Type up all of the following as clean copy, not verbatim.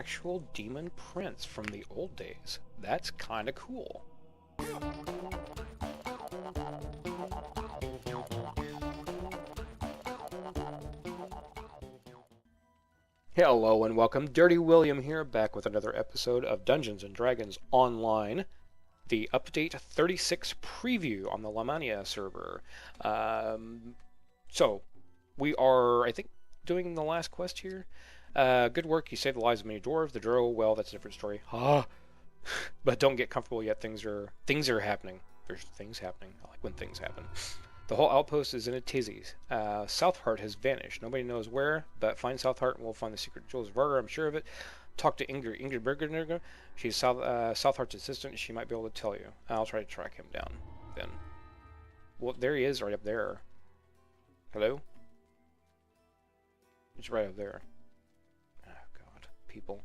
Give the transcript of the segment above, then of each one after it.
actual demon prince from the old days. That's kind of cool. Hello and welcome. Dirty William here, back with another episode of Dungeons & Dragons Online, the Update 36 preview on the Lamannia server. So, we are, I think, doing the last quest here. Good work, you saved the lives of many dwarves. The Drow, well, that's a different story. But don't get comfortable yet, things are happening. There's things happening. I like when things happen. The whole outpost is in a tizzy. Stoutheart has vanished. Nobody knows where, but find Stoutheart and we'll find the secret jewels of Varga, I'm sure of it. Talk to Ingrid Bergener. She's Stoutheart's assistant. She might be able to tell you. I'll try to track him down then. Well, there he is right up there. Hello? He's right up there. Oh, God. People.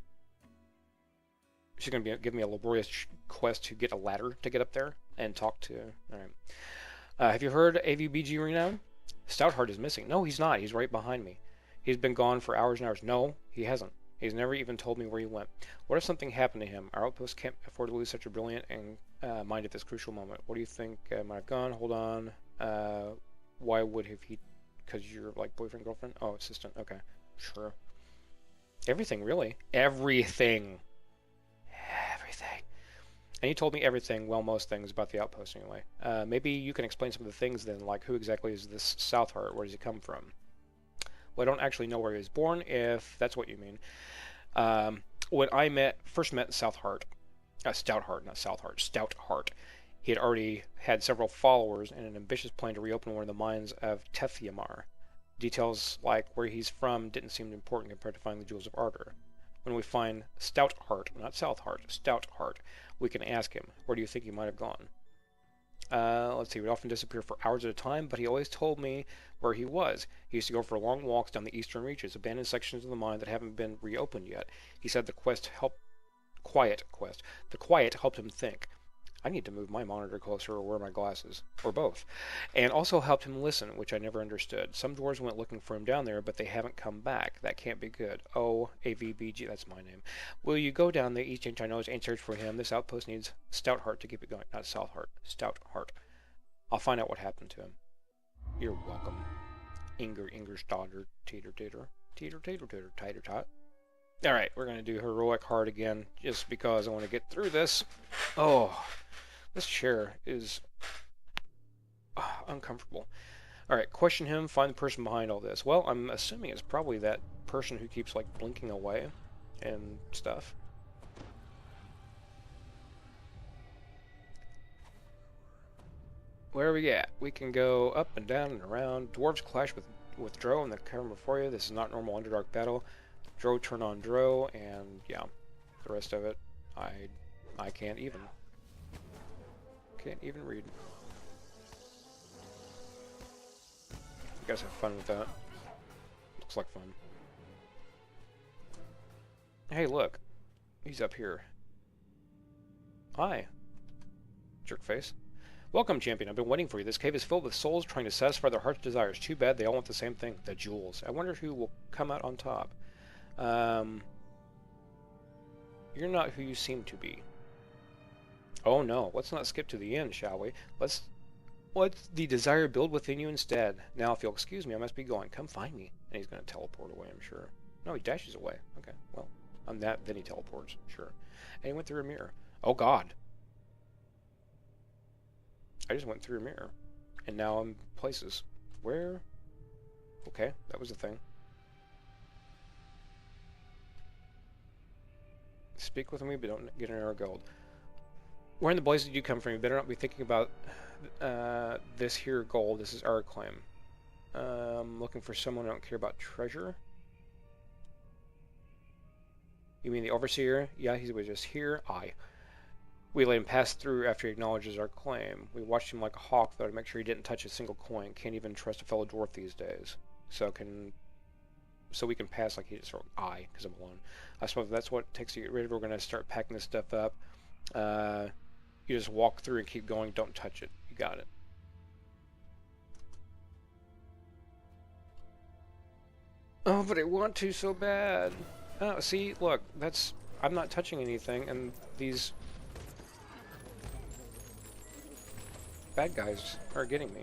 She's going to give me a laborious quest to get a ladder to get up there and talk to... Alright. Have you heard AVBG renown? Stoutheart is missing. No, he's not. He's right behind me. He's been gone for hours and hours. No, he hasn't. He's never even told me where he went. What if something happened to him? Our outpost can't afford to lose such a brilliant and mind at this crucial moment. What do you think might have gone? Hold on. Why would have he... Because you're like boyfriend, girlfriend? Oh, assistant. Okay. Sure. Everything, really. Everything. And he told me everything, well, most things about the outpost anyway. Maybe you can explain some of the things then, like who exactly is this Stoutheart? Where does he come from? Well, I don't actually know where he was born, if that's what you mean. When I first met Stoutheart, Stoutheart, he had already had several followers and an ambitious plan to reopen one of the mines of Tethiamar. Details like where he's from didn't seem important compared to finding the jewels of Ardor. When we find Stoutheart, not Stoutheart, Stoutheart, we can ask him, where do you think he might have gone? Let's see, he would often disappear for hours at a time, but he always told me where he was. He used to go for long walks down the eastern reaches, abandoned sections of the mine that haven't been reopened yet. He said the quiet helped him think. I need to move my monitor closer or wear my glasses, or both. And also helped him listen, which I never understood. Some dwarves went looking for him down there, but they haven't come back. That can't be good. Oh, AVBG, that's my name. Will you go down the east inch I know and search for him? This outpost needs Stoutheart to keep it going. Not Stoutheart. Stoutheart. I'll find out what happened to him. You're welcome. Inger Stodder, teeter tater tot. Alright, we're going to do Heroic Heart again, just because I want to get through this. Oh, this chair is uncomfortable. Alright, question him, find the person behind all this. Well, I'm assuming it's probably that person who keeps, like, blinking away and stuff. Where are we at? We can go up and down and around. Dwarves clash with Drow in the cavern before you. This is not normal Underdark battle. Drow turn on Drow, and yeah, the rest of it, I can't even read. You guys have fun with that. Looks like fun. Hey, look, he's up here. Hi, jerkface. Welcome, champion. I've been waiting for you. This cave is filled with souls trying to satisfy their heart's desires. Too bad they all want the same thing, the jewels. I wonder who will come out on top. You're not who you seem to be. Oh no, let's not skip to the end, shall we? Let's the desire build within you instead. Now, if you'll excuse me, I must be going. Come find me. And he's going to teleport away, I'm sure. No, he dashes away. Okay, well, on that, then he teleports. Sure. And he went through a mirror. Oh god. I just went through a mirror. And now I'm places. Where? Okay, that was the thing. Speak with me, but don't get an arrow gold. Where in the blazes did you come from? You better not be thinking about this here gold. This is our claim. Looking for someone. I don't care about treasure. You mean the overseer? Yeah, he was just here. Aye. We let him pass through after he acknowledges our claim. We watched him like a hawk, though, to make sure he didn't touch a single coin. Can't even trust a fellow dwarf these days. So we can pass like he just wrote I, because I'm alone. I suppose that's what it takes to get rid of it. We're going to start packing this stuff up. You just walk through and keep going. Don't touch it. You got it. Oh, but I want to so bad. See, look, that's... I'm not touching anything, and these bad guys are getting me.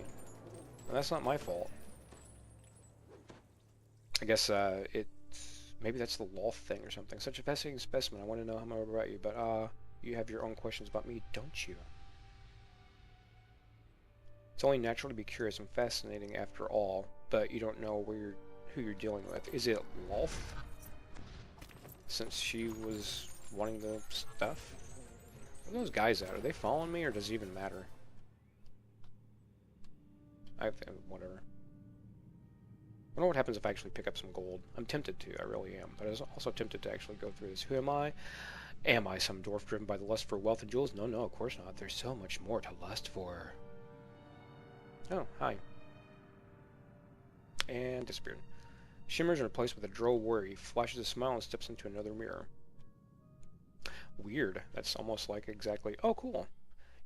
And that's not my fault. I guess, maybe that's the Loth thing or something. Such a fascinating specimen. I want to know more about you, but, you have your own questions about me, don't you? It's only natural to be curious and fascinating after all, but you don't know who you're dealing with. Is it Loth? Since she was wanting the stuff? What are those guys at? Are they following me, or does it even matter? Whatever. I wonder what happens if I actually pick up some gold. I'm tempted to, I really am, but I was also tempted to actually go through this. Who am I? Am I some dwarf driven by the lust for wealth and jewels? No, no, of course not. There's so much more to lust for. Oh, hi. And disappeared. Shimmers in a place with a droll worry, flashes a smile and steps into another mirror. Weird. That's almost like exactly... Oh, cool.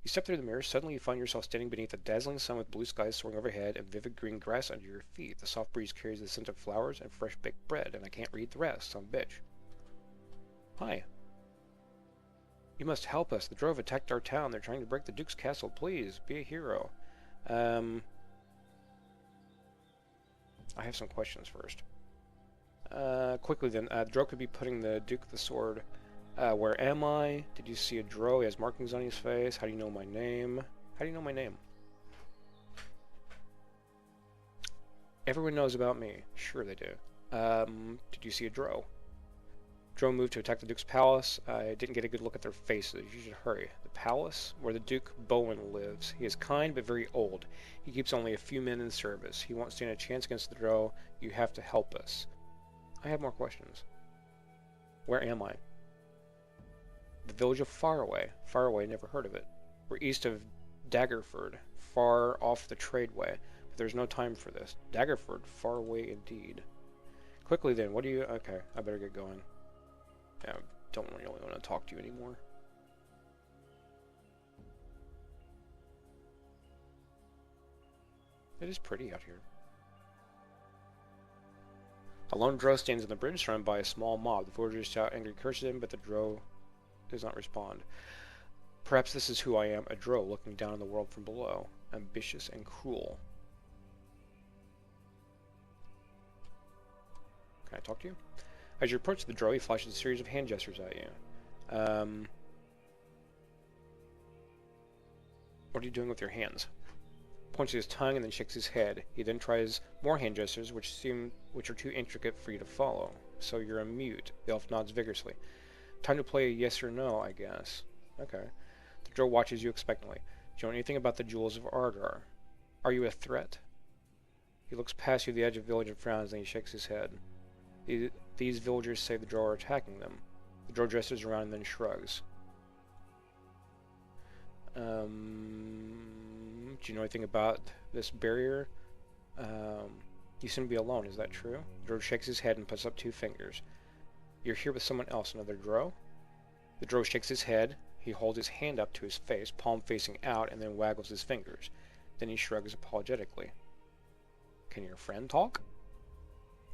You step through the mirror, suddenly you find yourself standing beneath a dazzling sun with blue skies soaring overhead and vivid green grass under your feet. The soft breeze carries the scent of flowers and fresh baked bread, and I can't read the rest, some bitch. Hi. You must help us. The drove attacked our town. They're trying to break the Duke's castle. Please, be a hero. I have some questions first. Quickly then, the Drow could be putting the Duke the sword. Where am I? Did you see a Drow? He has markings on his face. How do you know my name? How do you know my name? Everyone knows about me. Sure they do. Did you see a Drow? Drow moved to attack the Duke's palace. I didn't get a good look at their faces. You should hurry. The palace? Where the Duke Bowen lives. He is kind but very old. He keeps only a few men in service. He won't stand a chance against the Drow. You have to help us. I have more questions. Where am I? The village of Faraway. Faraway, never heard of it. We're east of Daggerford, far off the tradeway. But there's no time for this. Daggerford, far away indeed. Quickly then, what do you... Okay, I better get going. I don't really want to talk to you anymore. It is pretty out here. A lone drow stands on the bridge surrounded by a small mob. The villagers shout angry curses at him, but the drow does not respond. Perhaps this is who I am, a drow looking down on the world from below. Ambitious and cruel. Can I talk to you? As you approach the drow, he flashes a series of hand gestures at you. What are you doing with your hands? Points to his tongue and then shakes his head. He then tries more hand gestures, which are too intricate for you to follow. So you're a mute. The elf nods vigorously. Time to play a yes or no, I guess. Okay. The drow watches you expectantly. Do you know anything about the jewels of Ardar? Are you a threat? He looks past you to the edge of the village and frowns, then he shakes his head. These villagers say the drow are attacking them. The drow gestures around and then shrugs. Do you know anything about this barrier? You seem to be alone, is that true? The drow shakes his head and puts up two fingers. You're here with someone else, another drow? The drow shakes his head. He holds his hand up to his face, palm facing out, and then waggles his fingers. Then he shrugs apologetically. Can your friend talk?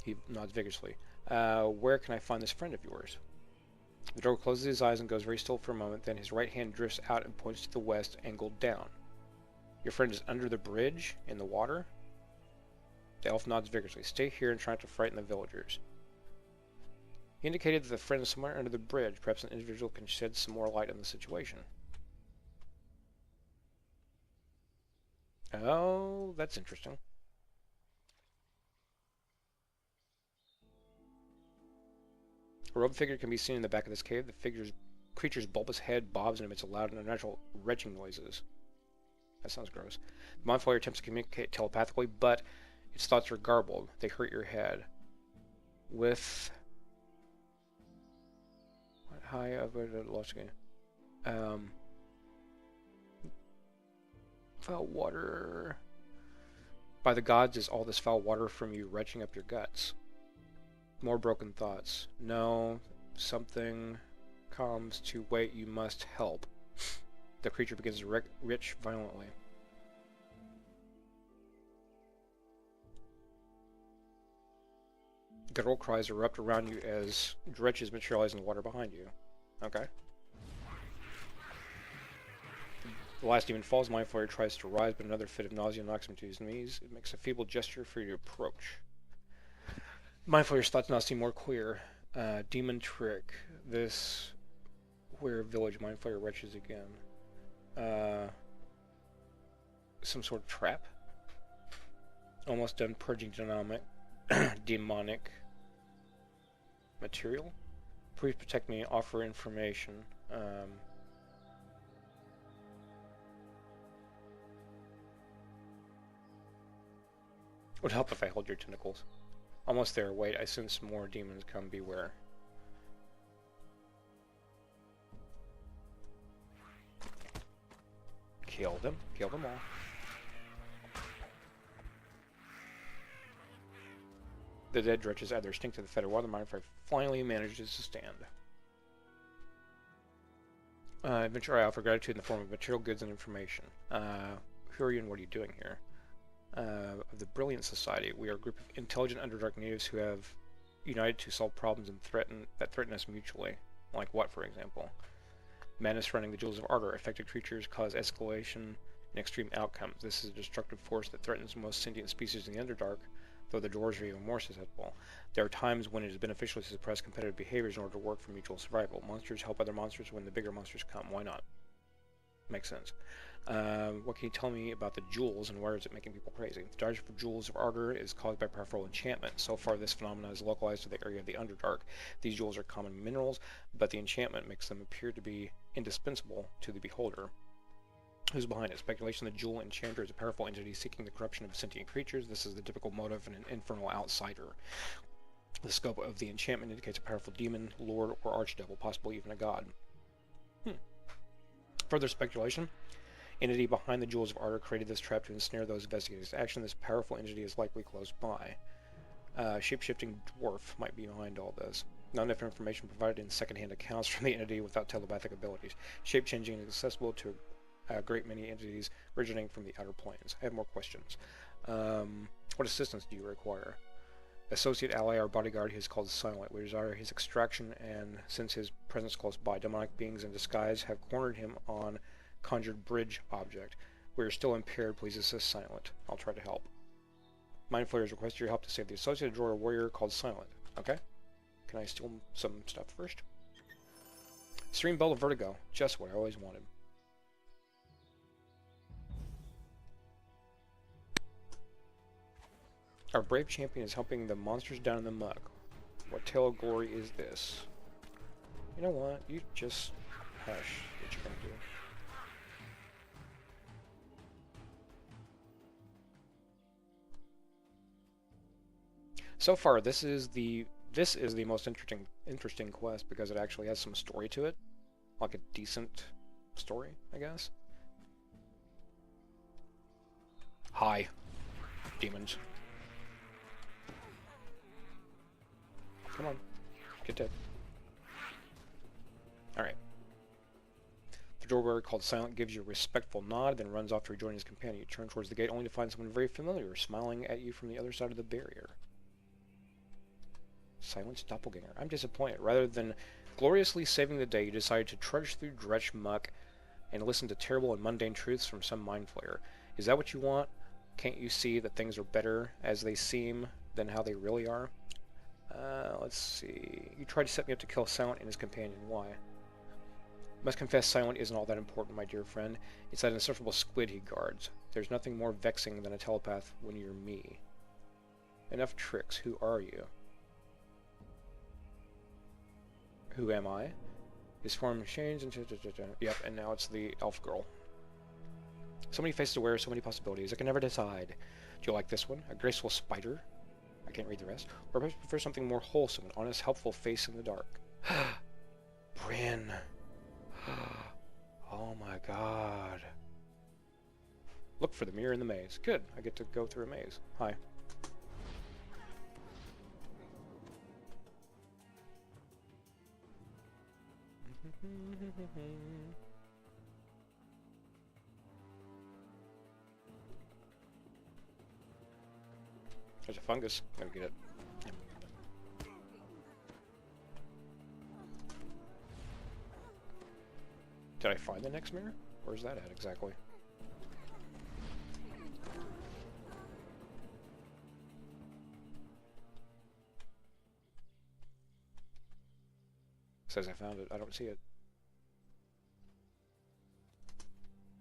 He nods vigorously. Where can I find this friend of yours? The drow closes his eyes and goes very still for a moment, then his right hand drifts out and points to the west, angled down. Your friend is under the bridge, in the water? The elf nods vigorously. Stay here and try not to frighten the villagers. He indicated that the friend is somewhere under the bridge. Perhaps an individual can shed some more light on the situation. Oh, that's interesting. A robed figure can be seen in the back of this cave. The creature's bulbous head bobs and emits loud and unnatural retching noises. That sounds gross. The mind flayer attempts to communicate telepathically, but its thoughts are garbled. They hurt your head. With... What high of a lost game? Foul water... By the gods, is all this foul water from you retching up your guts? More broken thoughts. No, something comes to wait, you must help. The creature begins to retch violently. Guttural cries erupt around you as dretches materialize in the water behind you. Okay. The last demon falls. Mind Flayer tries to rise, but another fit of nausea knocks him to his knees. It makes a feeble gesture for you to approach. Mind Flayer's thoughts now seem more clear. Demon trick. This where village Mind Flayer retches again. Some sort of trap. Almost done purging demonic material. Please protect me. Offer information. Would help if I hold your tentacles. Almost there. Wait, I sense more demons come. Beware. Kill them. Kill them all. The dead dretches add their stink to the fetid water. Mind Flayer finally manages to stand. Eventually I offer gratitude in the form of material goods and information. Who are you and what are you doing here? Of the Brilliant Society. We are a group of intelligent Underdark natives who have united to solve problems and threaten us mutually. Like what, for example? Madness surrounding the Jewels of Ardor. Affected creatures cause escalation and extreme outcomes. This is a destructive force that threatens most sentient species in the Underdark, though the dwarves are even more susceptible. There are times when it is beneficial to suppress competitive behaviors in order to work for mutual survival. Monsters help other monsters when the bigger monsters come. Why not? Makes sense. What can you tell me about the jewels and where is it making people crazy? The desire for Jewels of Ardor is caused by powerful enchantment. So far, this phenomenon is localized to the area of the Underdark. These jewels are common minerals, but the enchantment makes them appear to be indispensable to the beholder. Who's behind it? Speculation the Jewel Enchanter is a powerful entity seeking the corruption of sentient creatures. This is the typical motive in an infernal outsider. The scope of the enchantment indicates a powerful demon, lord, or archdevil, possibly even a god. Further speculation. Entity behind the Jewels of Ardor created this trap to ensnare those investigating its action. This powerful entity is likely close by. Shape-shifting dwarf might be behind all this. Not enough information provided in second-hand accounts from the entity without telepathic abilities. Shape-changing is accessible to a great many entities originating from the outer planes. I have more questions. What assistance do you require? Associate ally or bodyguard he is called Silent. We desire his extraction, and since his presence close by, demonic beings in disguise have cornered him on conjured bridge object. We are still impaired. Please assist Silent. I'll try to help. Mind Flayers request your help to save the associated droid warrior called Silent. Okay. Can I steal some stuff first? Serene Bell of Vertigo. Just what I always wanted. Our brave champion is helping the monsters down in the muck. What tale of glory is this? You know what? You just hush what you're gonna do. So far, this is the most interesting quest because it actually has some story to it, like a decent story, I guess. Hi, demons. Come on, get dead. Alright. The doorway called Silent gives you a respectful nod, then runs off to rejoin his companion. You turn towards the gate only to find someone very familiar, smiling at you from the other side of the barrier. Silent's doppelganger. I'm disappointed. Rather than gloriously saving the day, you decide to trudge through dretch muck and listen to terrible and mundane truths from some mind flayer. Is that what you want? Can't you see that things are better as they seem than how they really are? Let's see. You tried to set me up to kill Silent and his companion. Why? Must confess Silent isn't all that important, my dear friend. It's that insufferable squid he guards. There's nothing more vexing than a telepath when you're me. Enough tricks. Who are you? Who am I? His form changed into... Yep, and now it's the elf girl. So many faces to wear, so many possibilities. I can never decide. Do you like this one? A graceful spider? I can't read the rest. Or perhaps prefer something more wholesome, an honest, helpful face in the dark. Bryn. Oh my god. Look for the mirror in the maze. Good, I get to go through a maze. Hi. There's a fungus. Let me get it. Did I find the next mirror? Where's that at exactly? Says I found it. I don't see it.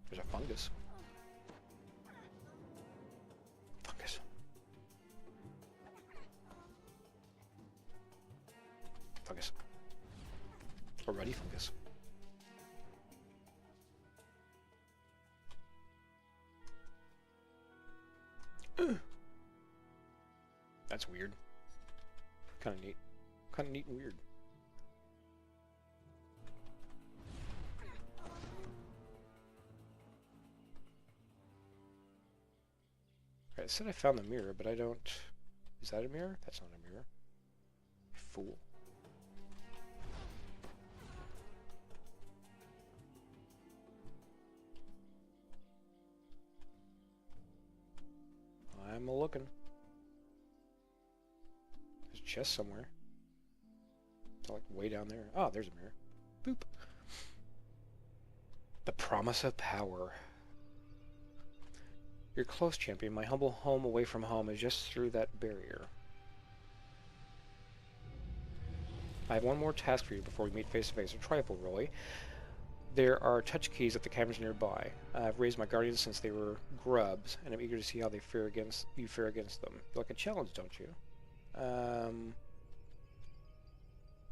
There's a fungus. Fungus. Fungus. Or ruddy fungus. That's weird. Kind of neat. Kind of neat and weird. I said I found the mirror, but I don't... Is that a mirror? That's not a mirror. Fool. I'm a-looking. There's a chest somewhere. It's like way down there. Oh, there's a mirror. Boop. The promise of power. You're close, champion. My humble home away from home is just through that barrier. I have one more task for you before we meet face to face. A trifle, really. There are touch keys at the caverns nearby. I've raised my guardians since they were grubs, and I'm eager to see how they fare against them. You like a challenge, don't you?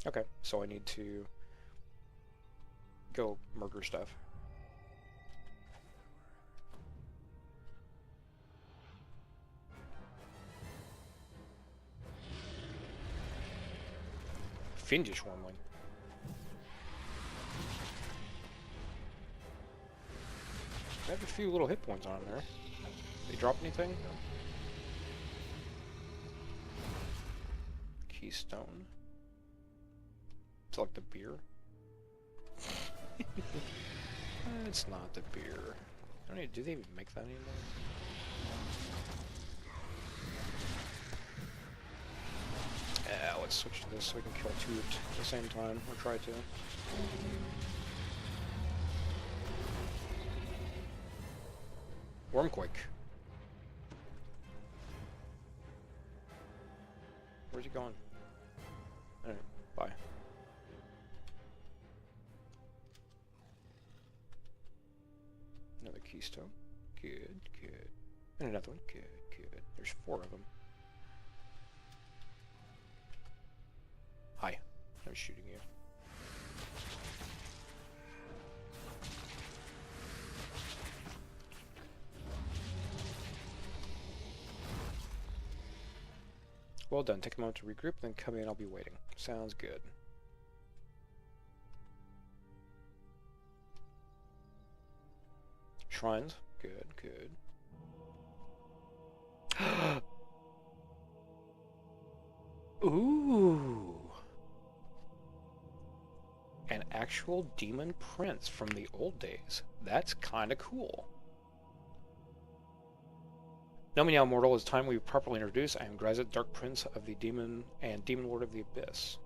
Okay, so I need to go murder stuff. Fiendish wormling. I have a few little hit points on there. They drop anything? No. Keystone. It's like the beer. It's not the beer. I don't even, do they even make that anymore? Let's switch to this so we can kill two at the same time, or try to. Wormquake. Where's he going? Alright, bye. Another keystone. Good, good. And another one. Good, good. There's 4 of them. Hi. I was shooting you. Well done. Take a moment to regroup, then come in. I'll be waiting. Sounds good. Shrines. Good, good. Ooh. An actual demon prince from the old days. That's kind of cool. Know me now, mortal. It's time we properly introduce. I am Grazit, Dark Prince of the Demon and Demon Lord of the Abyss.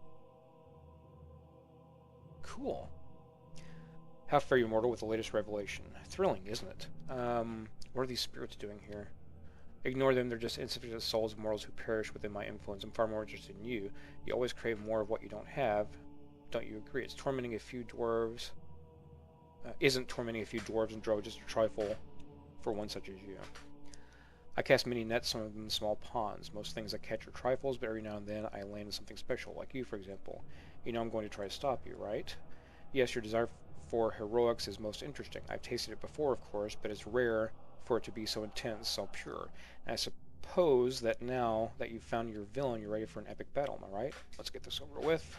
Cool. How fare you, mortal, with the latest revelation? Thrilling, isn't it? What are these spirits doing here? Ignore them. They're just insufficient souls of mortals who perish within my influence. I'm far more interested in you. You always crave more of what you don't have. Don't you agree? It's tormenting a few dwarves. Isn't tormenting a few dwarves and drow just a trifle for one such as you? I cast many nets, some of them in small ponds. Most things I catch are trifles, but every now and then I land in something special, like you, for example. You know I'm going to try to stop you, right? Yes, your desire for heroics is most interesting. I've tasted it before, of course, but it's rare for it to be so intense, so pure. And I suppose that now that you've found your villain, you're ready for an epic battle, am I right? Let's get this over with.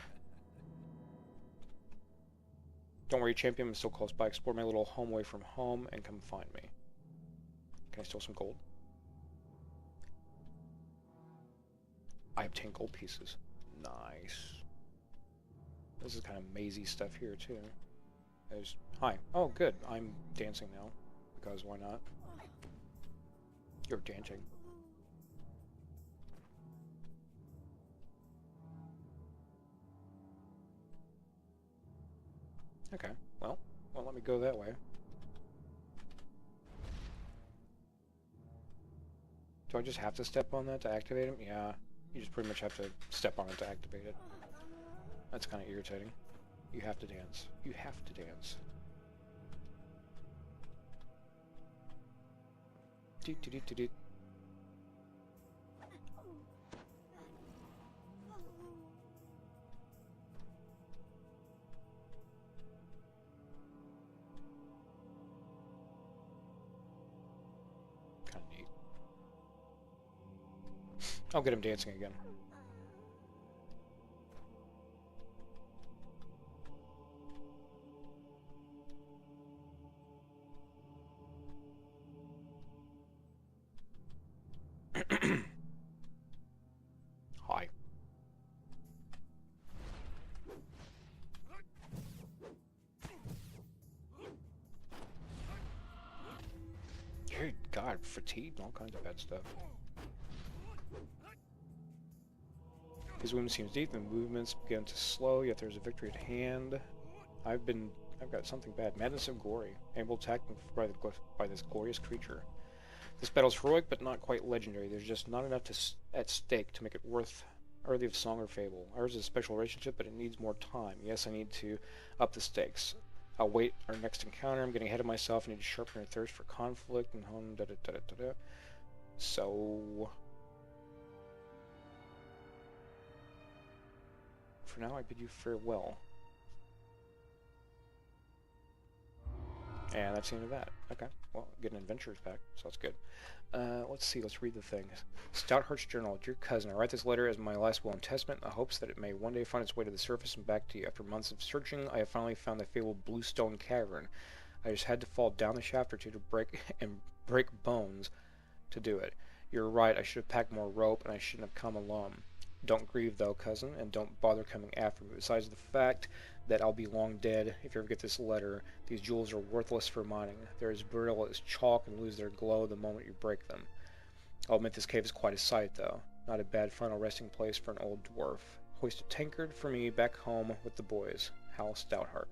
Don't worry, champion, I'm still close by. Explore my little home away from home and come find me. Can I steal some gold? I obtain gold pieces. Nice. This is kind of mazy stuff here, too. There's... Hi. Oh, good. I'm dancing now. Because why not? You're dancing. Okay. Well, let me we go that way. Do I just have to step on that to activate him? Yeah, you just pretty much have to step on it to activate it. That's kind of irritating. You have to dance. You have to dance. Doot, doot, doot, doot, doot. Kind of neat. I'll get him dancing again. Hi. Good God, fatigued and all kinds of bad stuff. His wound seems deep, and movements begin to slow, yet there's a victory at hand. I've got something bad. Madness of glory. Able to attack by this glorious creature. This battle's heroic, but not quite legendary. There's just not enough at stake to make it worthy of song or fable. Ours is a special relationship, but it needs more time. Yes, I need to up the stakes. I'll wait our next encounter. I'm getting ahead of myself. I need to sharpen your thirst for conflict and hone da-da-da-da-da-da. So... for now, I bid you farewell. And that's the end of that. Okay, well, getting adventures back, so that's good. Let's see, let's read the thing. Stoutheart's Journal. Dear cousin, I write this letter as my last will and testament in the hopes that it may one day find its way to the surface and back to you. After months of searching, I have finally found the fabled Bluestone Cavern. I just had to fall down the shaft or two to break bones to do it. You're right, I should have packed more rope, and I shouldn't have come alone. Don't grieve, though, cousin, and don't bother coming after me. Besides the fact that I'll be long dead if you ever get this letter, these jewels are worthless for mining. They're as brittle as chalk and lose their glow the moment you break them. I'll admit this cave is quite a sight, though. Not a bad final resting place for an old dwarf. Hoist a tankard for me back home with the boys. Hal Stoutheart.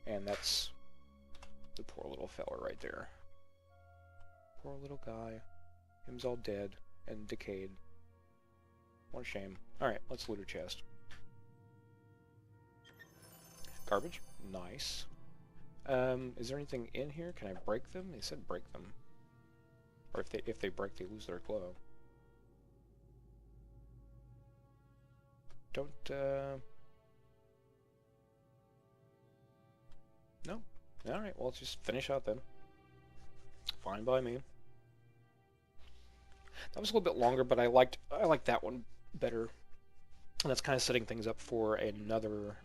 And that's the poor little fella right there. Poor little guy. Him's all dead and decayed. What a shame. Alright, let's loot her chest. Garbage. Nice. Is there anything in here? Can I break them? They said break them. Or if they break, they lose their glow. Don't, No. Alright, well, let's just finish out then. Fine by me. That was a little bit longer, but I liked that one better. And that's kind of setting things up for another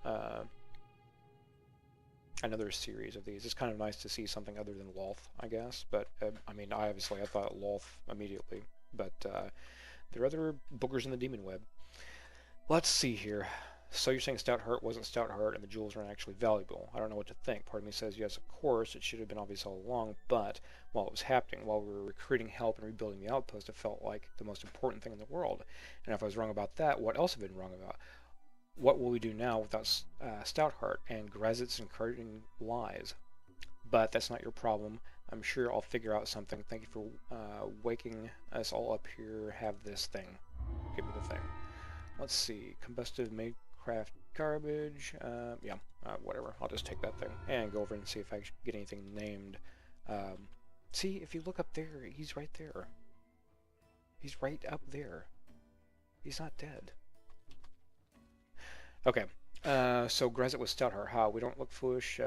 series of these. It's kind of nice to see something other than Loth, I guess. But I mean, I thought Loth immediately. But there are other boogers in the demon web. Let's see here. So you're saying Stoutheart wasn't Stoutheart and the jewels aren't actually valuable. I don't know what to think. Part of me says, yes, of course, it should have been obvious all along, but while it was happening, while we were recruiting help and rebuilding the outpost, it felt like the most important thing in the world. And if I was wrong about that, what else have I been wrong about? What will we do now without Stoutheart and Grazet's encouraging lies? But that's not your problem. I'm sure I'll figure out something. Thank you for waking us all up here. Have this thing. Give me the thing. Let's see. Combustive Craft garbage, whatever. I'll just take that thing and go over and see if I get anything named. See, if you look up there, he's right there. He's right up there. He's not dead. Okay, so Grazet was Stoutheart. How? We don't look foolish,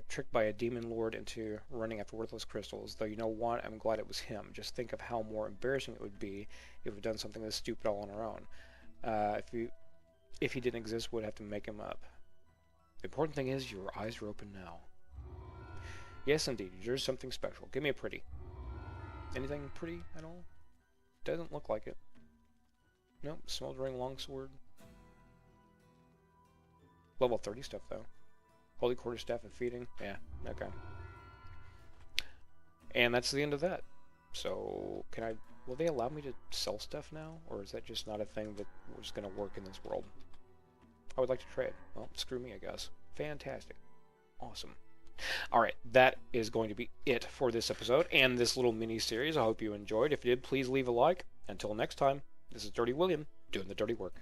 tricked by a demon lord into running after worthless crystals. Though you know what? I'm glad it was him. Just think of how more embarrassing it would be if we'd done something this stupid all on our own. If he didn't exist, we'd have to make him up. The important thing is your eyes are open now. Yes, indeed. You're something special. Give me a pretty. Anything pretty at all? Doesn't look like it. Nope. Smoldering longsword. Level 30 stuff, though. Holy quarterstaff of feeding. Yeah, okay. And that's the end of that. So, will they allow me to sell stuff now? Or is that just not a thing that was going to work in this world? I would like to trade. Well, screw me, I guess. Fantastic. Awesome. Alright, that is going to be it for this episode and this little mini-series. I hope you enjoyed. If you did, please leave a like. Until next time, this is Dirty William, doing the dirty work.